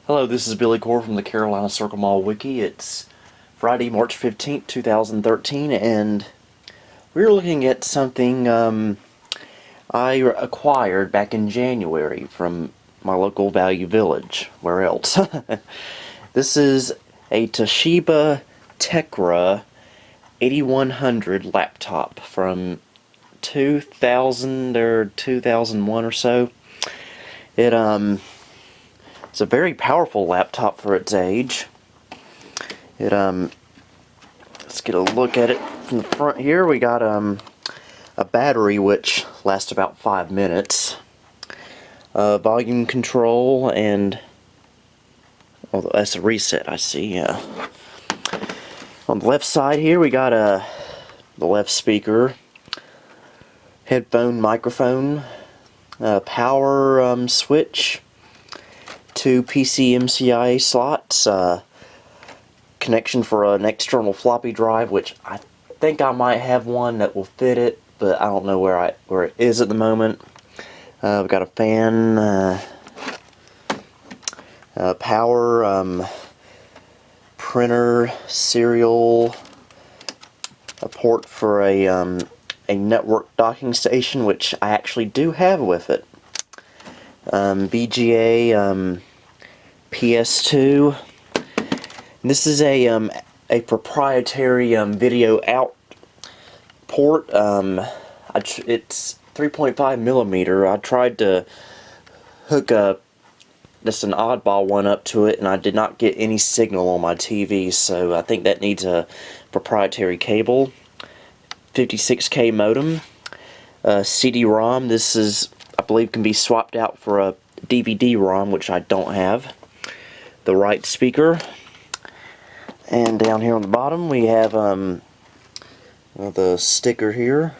Hello, this is Billy Core from the Carolina Circle Mall Wiki. It's Friday, March 15th, 2013, and we're looking at something I acquired back in January from my local Value Village. Where else? This is a Toshiba Tecra 8100 laptop from 2000 or 2001 or so. It's a very powerful laptop for its age. Let's get a look at it from the front here. We got a battery which lasts about 5 minutes. Volume control and that's a reset, I see. Yeah. On the left side here we got the left speaker, headphone, microphone, power switch, 2 PCMCIA slots, connection for an external floppy drive, which I think I might have one that will fit it, but I don't know where it is at the moment. We've got a fan, power, printer, serial, a port for a network docking station, which I actually do have with it. VGA, PS2. This is a proprietary video out port. It's 3.5 millimeter. I tried to hook just an oddball one up to it, and I did not get any signal on my TV. So I think that needs a proprietary cable. 56K modem. CD-ROM. This is, I believe, can be swapped out for a DVD-ROM, which I don't have. The right speaker. And down here on the bottom we have the sticker here.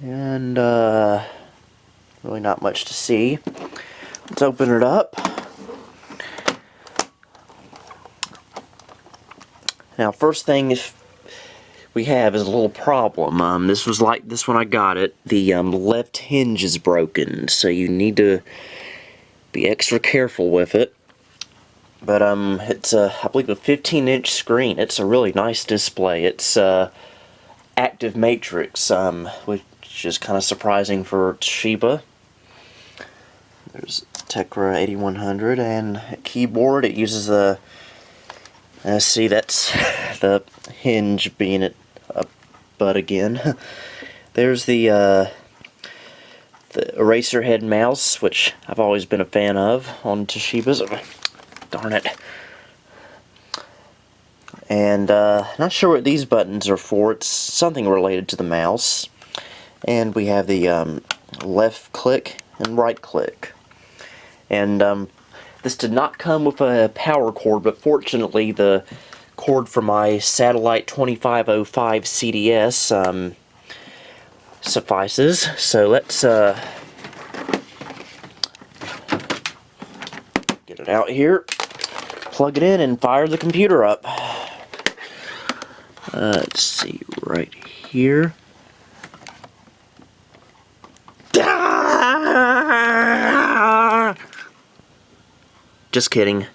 And really not much to see. Let's open it up. Now, first thing we have is a little problem. This was like this when I got it. The left hinge is broken, so you need to be extra careful with it. But it's I believe a 15-inch screen. It's a really nice display. It's active matrix, which is kind of surprising for Toshiba. There's Tecra 8100 and a keyboard. It uses the see, that's the hinge being a butt again. There's the eraser head mouse, which I've always been a fan of on Toshiba's. Darn it. And not sure what these buttons are for. It's something related to the mouse. And we have the left click and right click. And this did not come with a power cord, but fortunately the cord for my satellite 2505 CDS suffices. So let's get it out here, plug it in, and fire the computer up. Let's see, right here. Just kidding,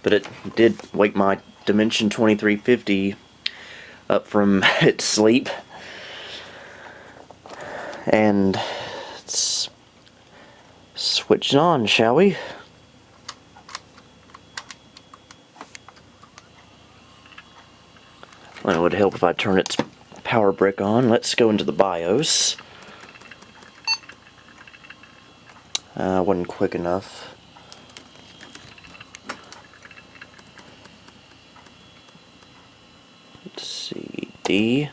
but it did wake my Dimension 2350 up from its sleep. And let's switch it on, shall we? Well, it would help if I turn its power brick on. Let's go into the BIOS. Wasn't quick enough. Let's see, D.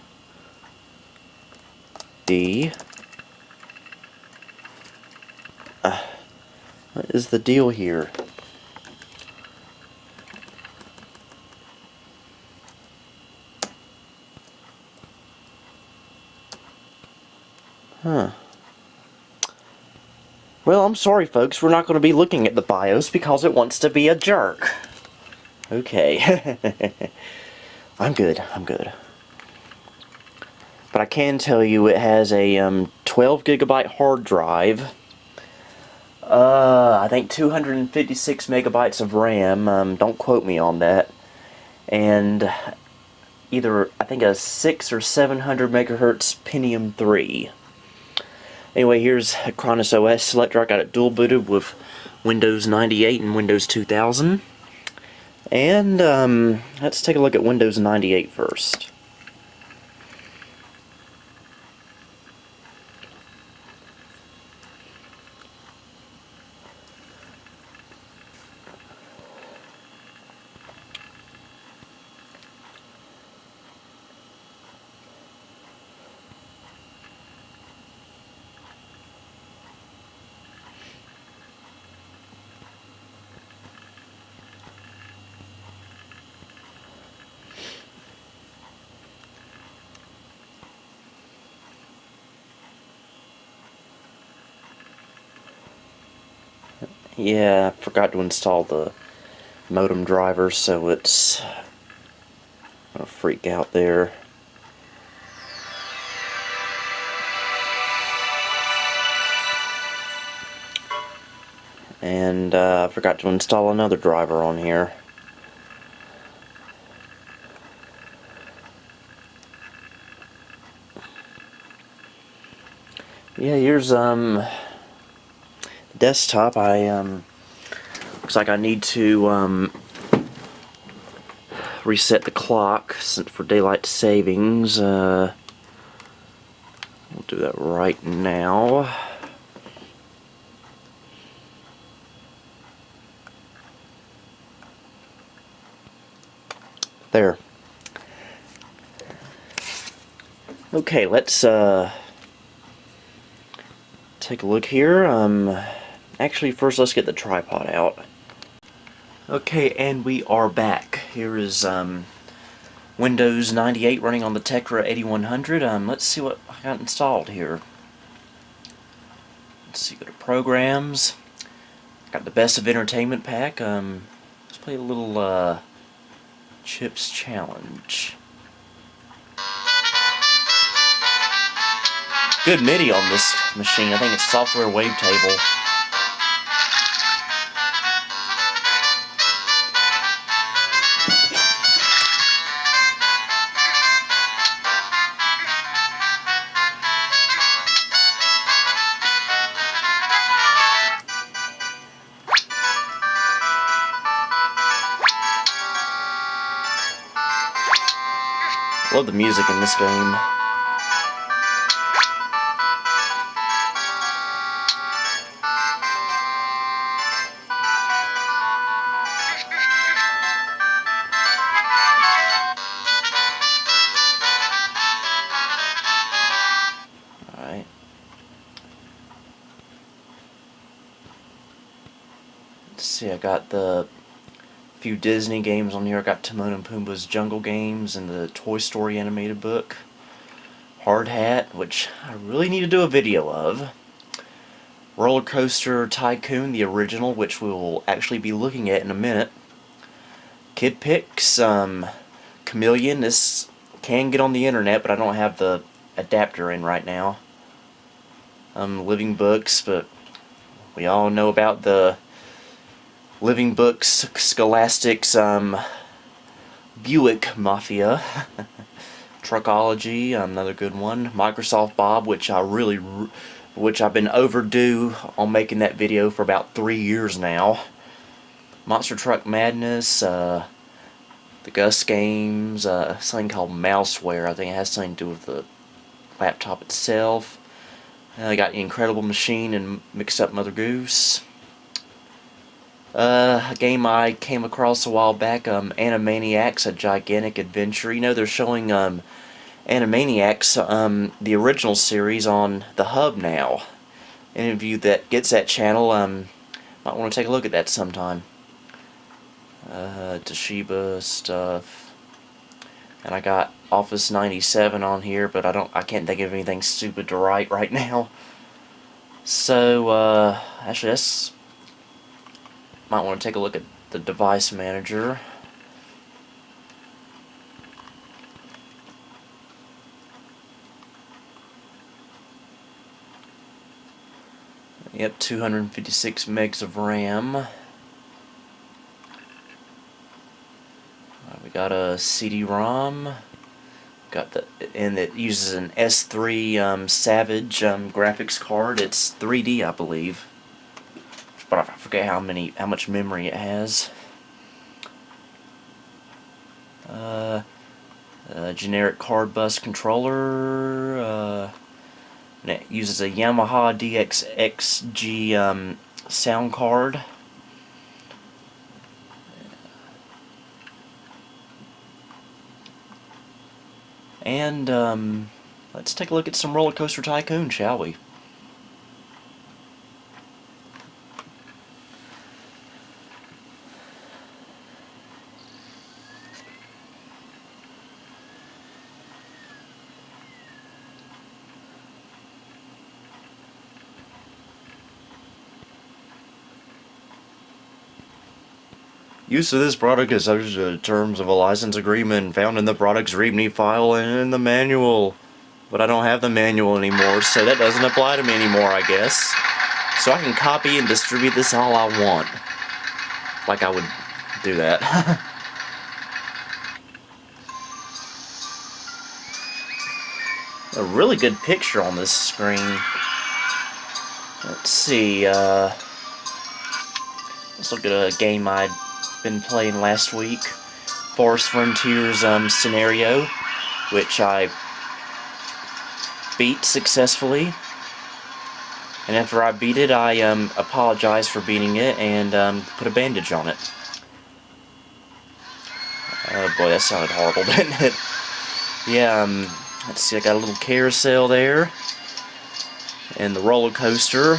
What is the deal here? Huh. Well, I'm sorry folks, we're not going to be looking at the BIOS because it wants to be a jerk. Okay. I'm good. But I can tell you it has a 12 gigabyte hard drive, I think 256 megabytes of RAM. Don't quote me on that. And either, I think, a 6 or 700 megahertz Pentium 3. Anyway, here's Cronus OS selector. I got it dual booted with Windows 98 and Windows 2000. And let's take a look at Windows 98 first. Yeah, I forgot to install the modem driver, so it's gonna freak out there. And I forgot to install another driver on here. Yeah, here's desktop. Looks like I need to reset the clock for daylight savings. We'll do that right now. There. Okay, let's take a look here. Actually, first let's get the tripod out. Okay, and we are back. Here is Windows 98 running on the Tecra 8100. Let's see what I got installed here. Let's see, go to Programs. Got the Best of Entertainment pack. Let's play a little Chips Challenge. Good MIDI on this machine. I think it's software wavetable. Love the music in this game. Alright. Let's see, I got the few Disney games on here. I got Timon and Pumbaa's Jungle Games and the Toy Story animated book. Hard Hat, which I really need to do a video of. Roller Coaster Tycoon, the original, which we will actually be looking at in a minute. Kid Picks, Chameleon. This can get on the internet, but I don't have the adapter in right now. Living Books, but we all know about the Living Books Scholastics Buick Mafia. Truckology, another good one. Microsoft Bob, which I've been overdue on making that video for about 3 years now. Monster Truck Madness, the Gus games, something called Mouseware. I think it has something to do with the laptop itself. I got Incredible Machine and Mixed Up Mother Goose. A game I came across a while back, Animaniacs, A Gigantic Adventure. You know, they're showing Animaniacs, the original series, on the Hub now. Any of you that gets that channel might want to take a look at that sometime. Toshiba stuff. And I got Office 97 on here, but I can't think of anything stupid to write right now. So, actually, might want to take a look at the device manager. Yep, 256 megs of RAM. We got a CD-ROM. And it uses an S3 Savage graphics card. It's 3D, I believe, but I forget how much memory it has. Generic card bus controller. And it uses a Yamaha DXXG sound card. And let's take a look at some Roller Coaster Tycoon, shall we? Use of this product is subject to the terms of a license agreement found in the product's README file and in the manual. But I don't have the manual anymore, so that doesn't apply to me anymore, I guess. So I can copy and distribute this all I want. Like I would do that. A really good picture on this screen. Let's see, let's look at a game I'd been playing last week. Forest Frontiers scenario, which I beat successfully. And after I beat it, I apologized for beating it and put a bandage on it. Oh boy, that sounded horrible, didn't it? Yeah, let's see, I got a little carousel there. And the roller coaster.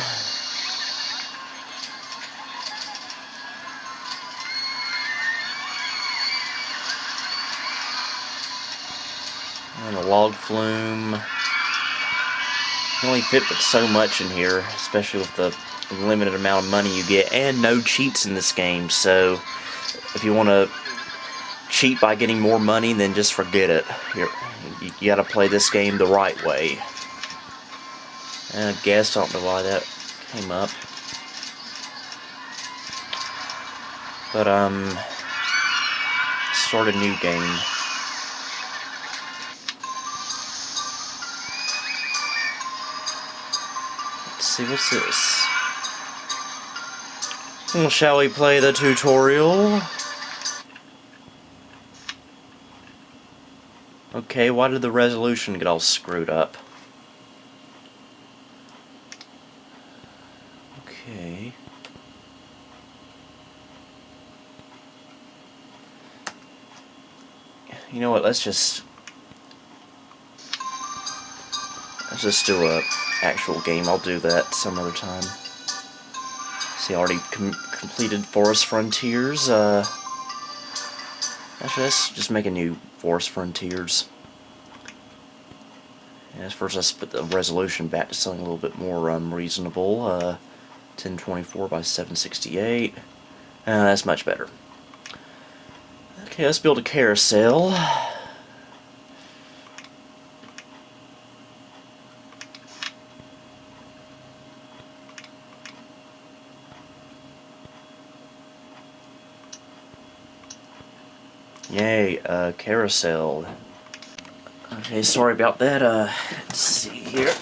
And a log flume. You can only fit but so much in here, especially with the limited amount of money you get, and no cheats in this game, so if you want to cheat by getting more money, then just forget it. You gotta play this game the right way. And I guess, I don't know why that came up. But, start a new game. Let's see, what's this? Well, shall we play the tutorial? Okay, why did the resolution get all screwed up? Okay. You know what, let's just do a actual game. I'll do that some other time. See, I already completed Forest Frontiers. Actually, let's just make a new Forest Frontiers. And first, let's put the resolution back to something a little bit more reasonable. 1024 by 768. That's much better. Okay, let's build a carousel. Yay, carousel. Okay, sorry about that. Let's see here.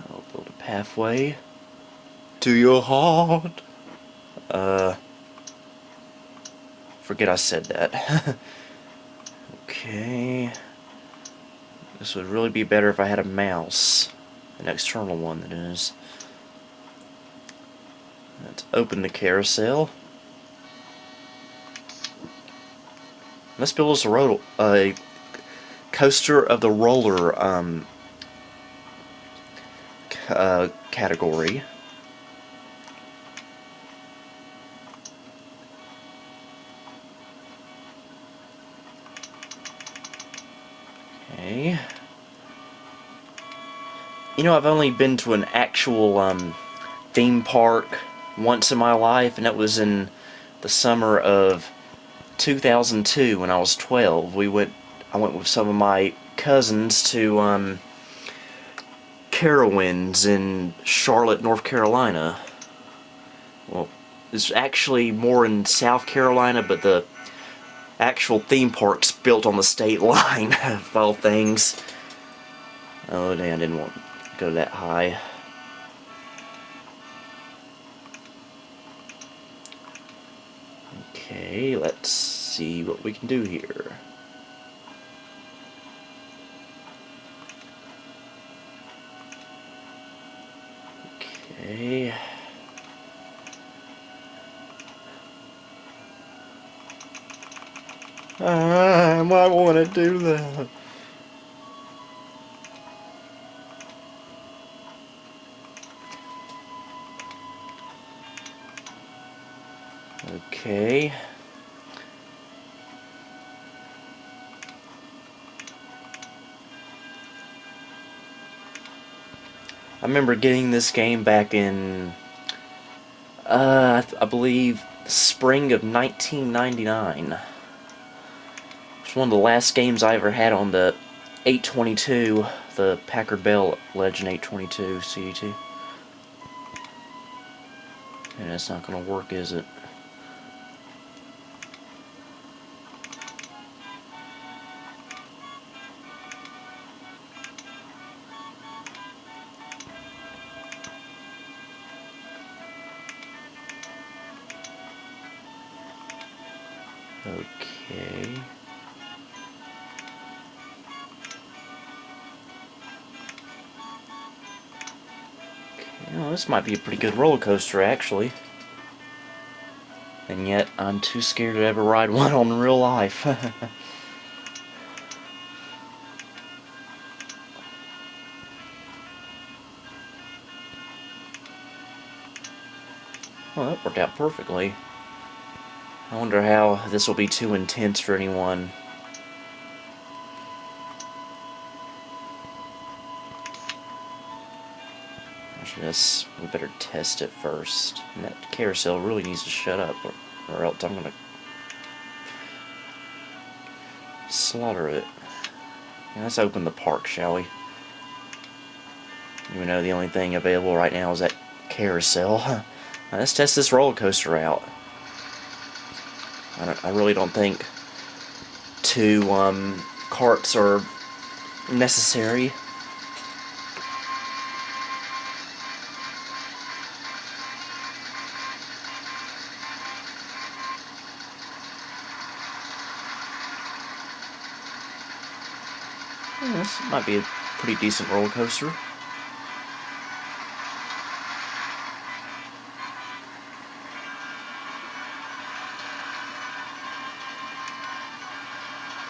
I'll build a pathway to your heart. Forget I said that. Okay. This would really be better if I had a mouse. An external one, that is. Let's open the carousel. Let's build us a coaster of the roller category. Okay. You know, I've only been to an actual theme park once in my life, and that was in the summer of 2002 when I was 12. I went with some of my cousins to Carowinds in Charlotte, North Carolina. Well, it's actually more in South Carolina, but the actual theme park's built on the state line of all things. Oh, damn, I didn't want to go that high. Okay, let's see what we can do here. Okay. I want to do that. Okay. I remember getting this game back in, I believe, spring of 1999. It's one of the last games I ever had on the 822, the Packard Bell Legend 822 CDT. And that's not going to work, is it? Okay. Well, this might be a pretty good roller coaster, actually. And yet, I'm too scared to ever ride one on real life. Well, that worked out perfectly. I wonder how this will be too intense for anyone. Yes, we better test it first. And that carousel really needs to shut up, or else I'm gonna slaughter it. Yeah, let's open the park, shall we? Even though the only thing available right now is that carousel. Now, let's test this roller coaster out. I really don't think two carts are necessary. Yeah, this might be a pretty decent roller coaster.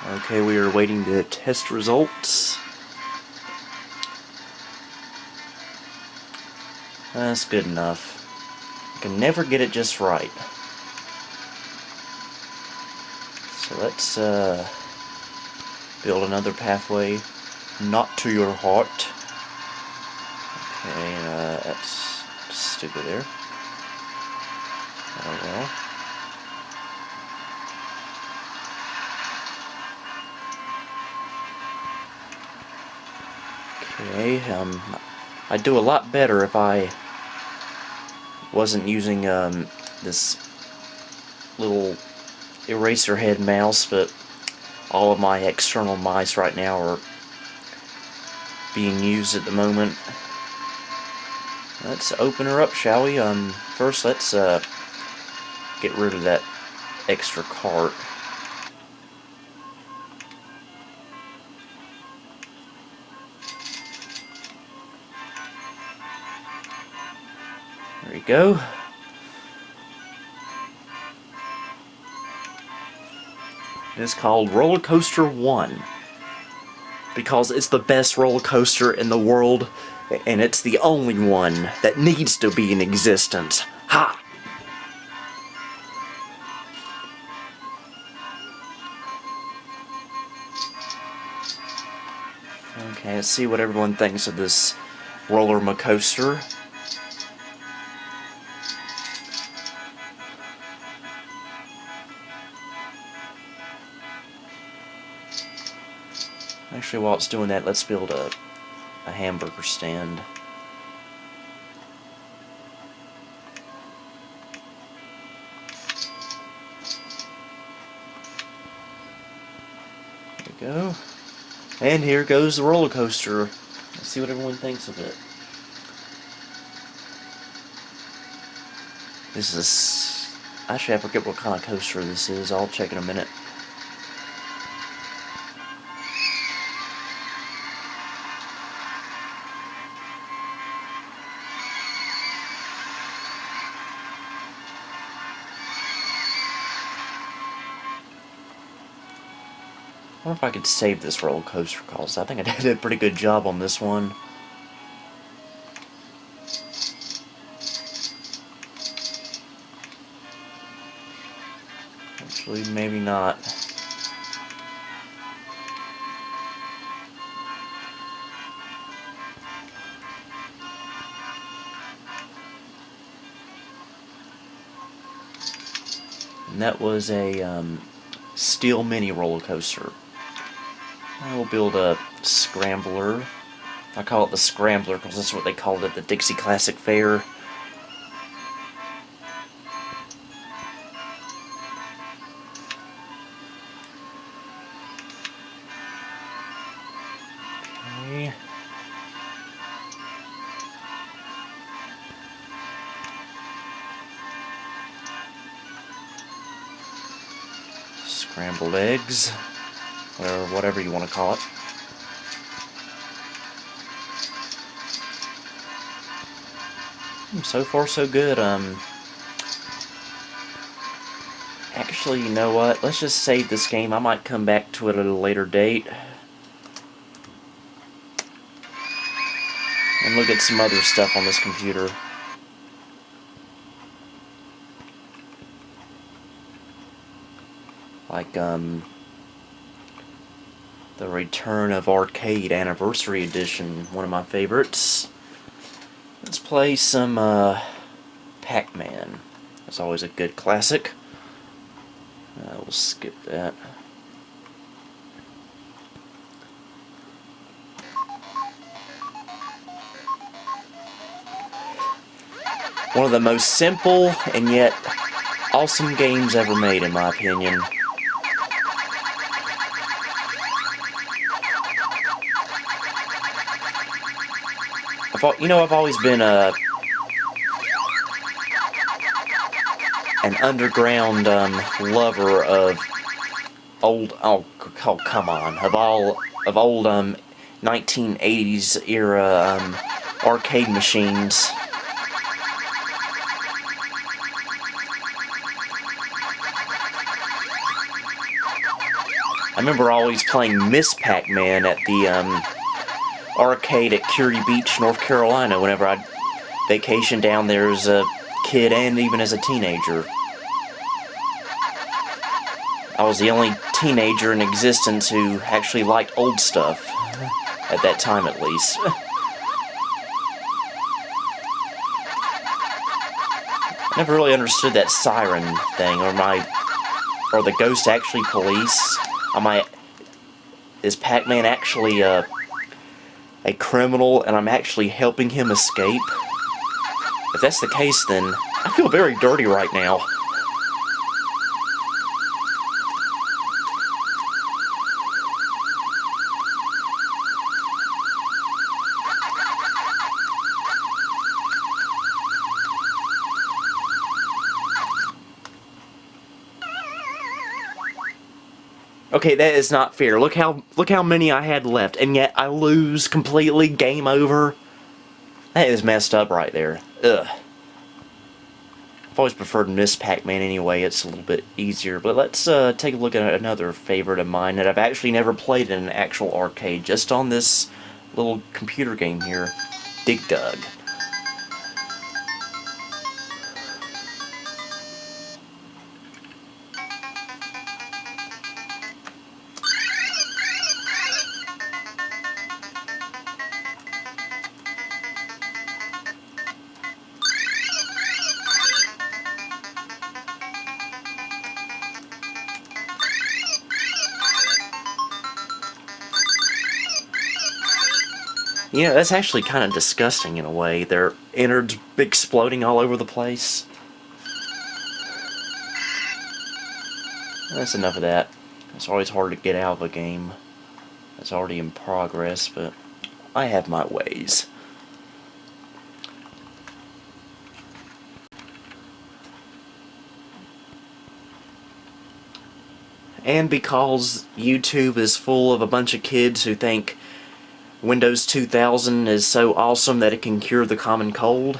Okay, we are waiting to test results. That's good enough. I can never get it just right. So let's build another pathway. Not to your heart. Okay, that's stupid there. Oh well. Okay, I'd do a lot better if I wasn't using this little eraser head mouse, but all of my external mice right now are being used at the moment. Let's open her up, shall we? First let's get rid of that extra cart. There we go. It's called Roller Coaster 1 because it's the best roller coaster in the world, and it's the only one that needs to be in existence. Ha! Okay, let's see what everyone thinks of this roller coaster. Actually, while it's doing that, let's build a hamburger stand. There we go. And here goes the roller coaster. Let's see what everyone thinks of it. This is... Actually, I forget what kind of coaster this is. I'll check in a minute. I wonder if I could save this roller coaster, because I think I did a pretty good job on this one. Actually, maybe not. And that was a steel mini roller coaster. I will build a scrambler. I call it the scrambler because that's what they called it at the Dixie Classic Fair. Okay. Scrambled eggs, or whatever you want to call it. So far so good. Actually, you know what? Let's just save this game. I might come back to it at a later date and look at some other stuff on this computer. Like, the Return of Arcade Anniversary Edition, one of my favorites. Let's play some, Pac-Man. That's always a good classic. We'll skip that. One of the most simple and yet awesome games ever made, in my opinion. I've always been an underground lover of old, come on, of old 1980s era arcade machines. I remember always playing Miss Pac-Man at the arcade at Curie Beach, North Carolina, whenever I'd vacation down there as a kid and even as a teenager. I was the only teenager in existence who actually liked old stuff, at that time at least. I never really understood that siren thing, or the ghost actually police. Is Pac-Man actually a criminal and I'm actually helping him escape? If that's the case, then I feel very dirty right now. Okay, that is not fair. Look how many I had left, and yet I lose completely. Game over. That is messed up right there. Ugh. I've always preferred Miss Pac-Man anyway. It's a little bit easier. But let's take a look at another favorite of mine that I've actually never played in an actual arcade, just on this little computer game here, Dig Dug. Yeah, that's actually kind of disgusting in a way. Their innards exploding all over the place. That's enough of that. It's always hard to get out of a game that's already in progress, but I have my ways. And because YouTube is full of a bunch of kids who think Windows 2000 is so awesome that it can cure the common cold,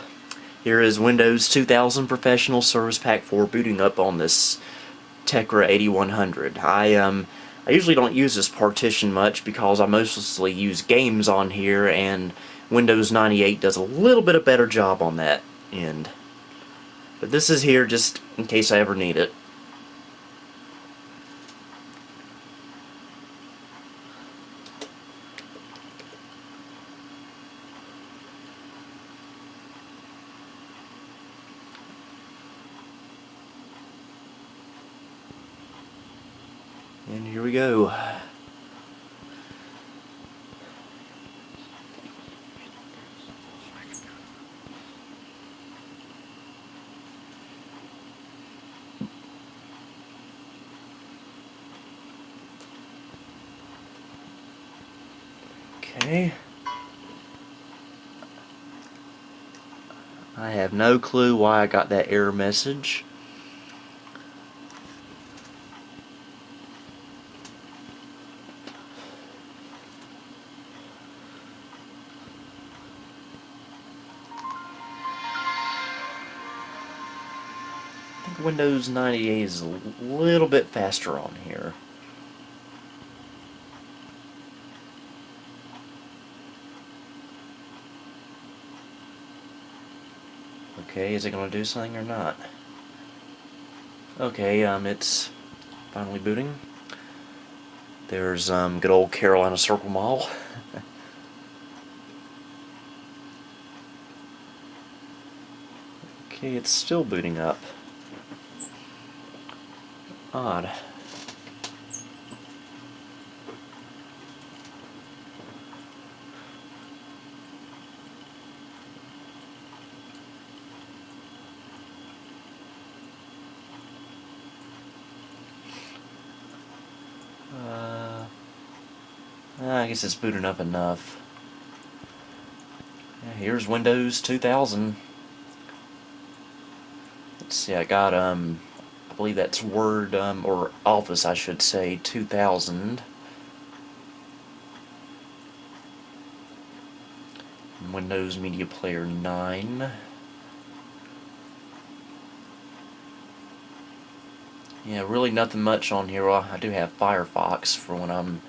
here is Windows 2000 Professional Service Pack 4 booting up on this Tecra 8100. I usually don't use this partition much because I mostly use games on here, and Windows 98 does a little bit of better job on that end. But this is here just in case I ever need it. And here we go. Okay. I have no clue why I got that error message. I think Windows 98 is a little bit faster on here. Okay, is it going to do something or not? Okay, it's finally booting. There's good old Carolina Circle Mall. Okay, it's still booting up. Odd. I guess it's booting up enough. Yeah, here's Windows 2000. Let's see, I got, I believe that's Word, or Office, I should say, 2000. Windows Media Player 9. Yeah, really nothing much on here. Well, I do have Firefox for when I'm,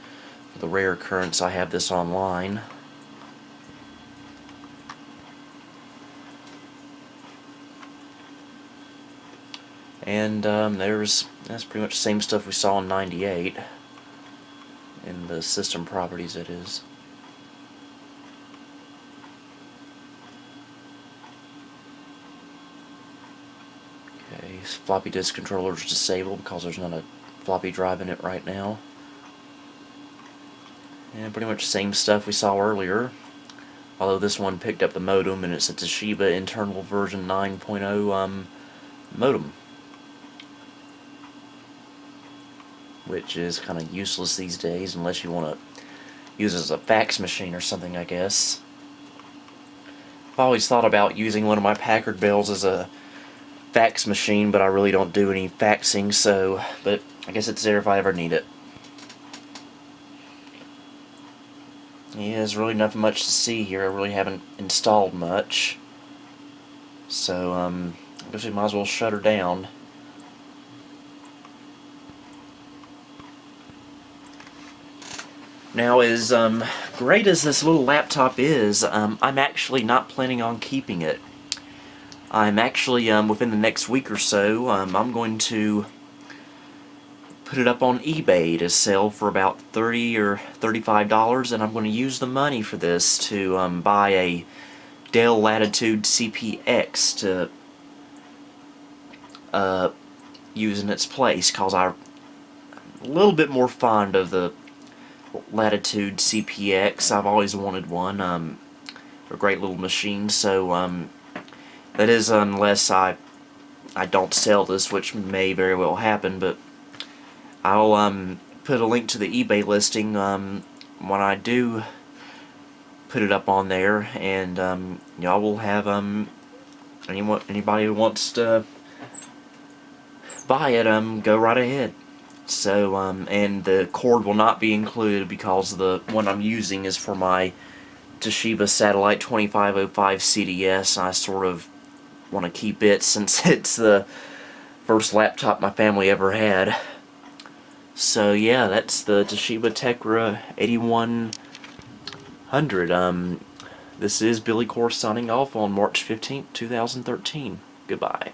for the rare occurrence I have this online. And that's pretty much the same stuff we saw in 98. In the system properties, it is. Okay, floppy disk controller is disabled because there's not a floppy drive in it right now. And pretty much the same stuff we saw earlier. Although this one picked up the modem, and it's a Toshiba internal version 9.0 modem. Which is kind of useless these days unless you want to use it as a fax machine or something, I guess. I've always thought about using one of my Packard Bells as a fax machine, but I really don't do any faxing, so, but I guess it's there if I ever need it. Yeah, there's really nothing much to see here. I really haven't installed much. So, I guess we might as well shut her down. Now, as great as this little laptop is, I'm actually not planning on keeping it. I'm actually, within the next week or so, I'm going to put it up on eBay to sell for about $30 or $35, and I'm going to use the money for this to buy a Dell Latitude CPX to use in its place, because I'm a little bit more fond of the Latitude CPX. I've always wanted one. A great little machine. So that is, unless I don't sell this, which may very well happen, but I'll put a link to the eBay listing when I do put it up on there, and y'all will have anybody who wants to buy it, go right ahead. So and the cord will not be included because the one I'm using is for my Toshiba Satellite 2505 CDS. I sort of want to keep it since it's the first laptop my family ever had. So yeah, that's the Toshiba Tecra 8100. This is Billy Core signing off on March 15th, 2013. Goodbye.